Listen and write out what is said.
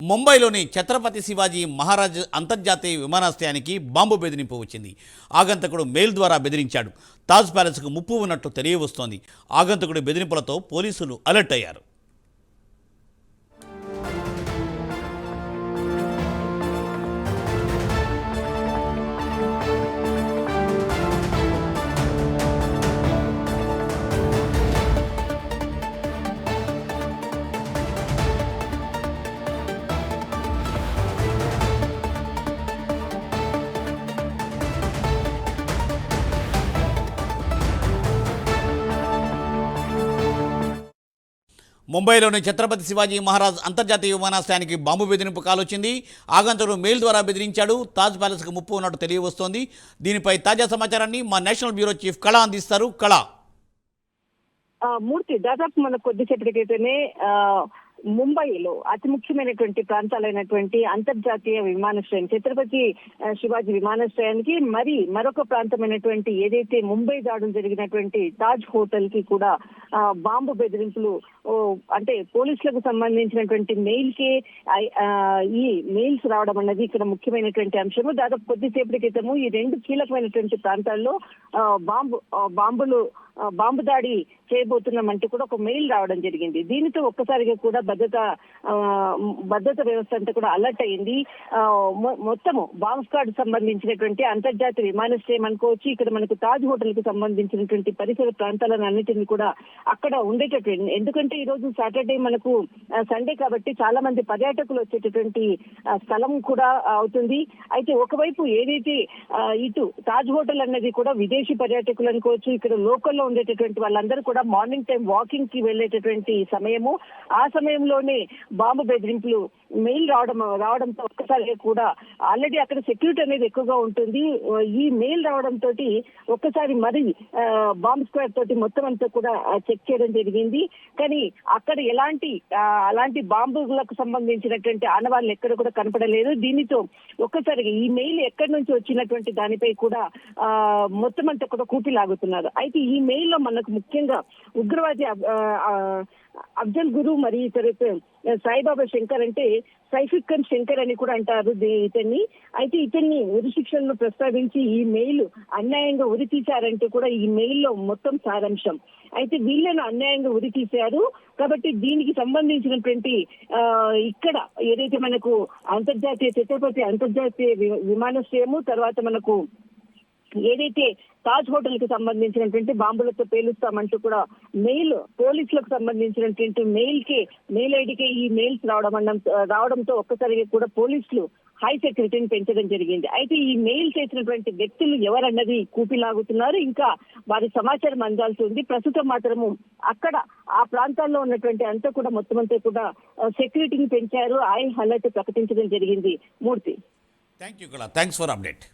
ముంబైలోని ఛత్రపతి శివాజీ మహారాజ్ అంతర్జాతీయ విమానాశ్రయానికి బాంబు బెదిరింపు వచ్చింది. ఆగంతకుడు మెయిల్ ద్వారా బెదిరించాడు. తాజ్ ప్యాలెస్కు ముప్పు ఉన్నట్టు తెలియవస్తోంది. ఆగంతకుడి బెదిరింపులతో పోలీసులు అలర్ట్ అయ్యారు. ముంబైలోని ఛత్రపతి శివాజీ మహారాజ్ అంతర్జాతీయ విమానాశ్రయానికి బాంబు బెదిరింపు కాల్ వచ్చింది. ఆగంతకుడు మెయిల్ ద్వారా బెదిరించాడు. తాజ్ ప్యాలెస్కు ముప్పు ఉన్నట్టు తెలియవస్తోంది. దీనిపై తాజా సమాచారాన్ని మా నేషనల్ బ్యూరో చీఫ్ కళ అందిస్తారు. కళ. మూర్తి, దాదాపు మన కొద్దిసేపటి క్రితమే ముంబైలో అతి ముఖ్యమైనటువంటి ప్రాంతాలైనటువంటి అంతర్జాతీయ విమానాశ్రయం ఛత్రపతి శివాజీ విమానాశ్రయానికి మరొక ప్రాంతమైనటువంటి ఏదైతే ముంబై దాడులు జరిగినటువంటి తాజ్ హోటల్ కి కూడా బాంబు బెదిరింపులు, అంటే పోలీసులకు సంబంధించినటువంటి మెయిల్ కి ఈ మెయిల్స్ రావడం అన్నది ఇక్కడ ముఖ్యమైనటువంటి అంశము. దాదాపు కొద్దిసేపటి క్రితము ఈ రెండు కీలకమైనటువంటి ప్రాంతాల్లో బాంబు దాడి చేయబోతున్నామంటూ కూడా ఒక మెయిల్ రావడం జరిగింది. దీనితో ఒక్కసారిగా కూడా భద్రత వ్యవస్థ అంతా కూడా అలర్ట్ అయింది. మొత్తము బాంబ్ స్క్వాడ్ సంబంధించినటువంటి అంతర్జాతీయ విమానాశ్రయం అనుకోవచ్చు. ఇక్కడ మనకు తాజ్ హోటల్ కు సంబంధించినటువంటి పరిసర ప్రాంతాలను అన్నిటిని కూడా అక్కడ ఉండేటటువంటి, ఎందుకంటే ఈ రోజు సాటర్డే మనకు సండే కాబట్టి చాలా మంది పర్యాటకులు వచ్చేటటువంటి స్థలం కూడా అవుతుంది. అయితే ఒకవైపు ఏదైతే ఇటు తాజ్ హోటల్ అన్నది కూడా విదేశీ పర్యాటకులు అనుకోవచ్చు, ఇక్కడ లోకల్లో ఉండేటటువంటి వాళ్ళందరూ కూడా మార్నింగ్ టైం వాకింగ్ కి వెళ్లేటటువంటి సమయము. ఆ సమయంలోనే బాంబు బెదిరింపులు మెయిల్ రావడంతో ఒక్కసారిగా కూడా ఆల్రెడీ అక్కడ సెక్యూరిటీ అనేది ఎక్కువగా ఉంటుంది. ఈ మెయిల్ రావడంతో ఒక్కసారి మరి బాంబ్ స్క్వాడ్ తోటి మొత్తం అంతా కూడా చెక్ చేయడం జరిగింది. కానీ అక్కడ అలాంటి బాంబులకు సంబంధించినటువంటి ఆనవాళ్ళు ఎక్కడ కూడా కనపడలేదు. దీనితో ఒక్కసారిగా ఈ మెయిల్ ఎక్కడి నుంచి వచ్చినటువంటి దానిపై కూడా మొత్తం అంతా కూడా కూపిలాగుతున్నారు. అయితే ఈ మెయిల్ లో మనకు ముఖ్యంగా ఉగ్రవాది అఫ్జల్ గురు మరియు సాయిబాబా శంకర్, అంటే సైఫిక్కన్ శంకర్ అని కూడా అంటారు ఇతన్ని. అయితే ఇతన్ని ఉరి శిక్షలను ప్రస్తావించి ఈ మెయిల్ అన్యాయంగా ఉరి తీశారంటూ కూడా ఈ మెయిల్ లో మొత్తం సారాంశం. అయితే వీళ్ళను అన్యాయంగా ఉరి తీశారు కాబట్టి దీనికి సంబంధించినటువంటి ఇక్కడ ఏదైతే మనకు ఛత్రపతి అంతర్జాతీయ విమానాశ్రయము, తర్వాత మనకు ఏదైతే తాజ్ హోటల్ కి సంబంధించినటువంటి బాంబులతో పేలుస్తామంటూ కూడా మెయిల్ పోలీసులకు సంబంధించినటువంటి మెయిల్ ఐడికి ఈ మెయిల్స్ రావడంతో ఒక్కసారిగా కూడా పోలీసులు హై సెక్యూరిటీని పెంచడం జరిగింది. అయితే ఈ మెయిల్ చేసినటువంటి వ్యక్తులు ఎవరన్నది కూపిలాగుతున్నారు. ఇంకా వారి సమాచారం అందాల్సి ఉంది. ప్రస్తుతం మాత్రము అక్కడ ఆ ప్రాంతాల్లో ఉన్నటువంటి అంతా కూడా మొత్తం అంతా కూడా సెక్యూరిటీని పెంచారు. హై అలర్ట్ ప్రకటించడం జరిగింది. మూర్తి. Thanks for update.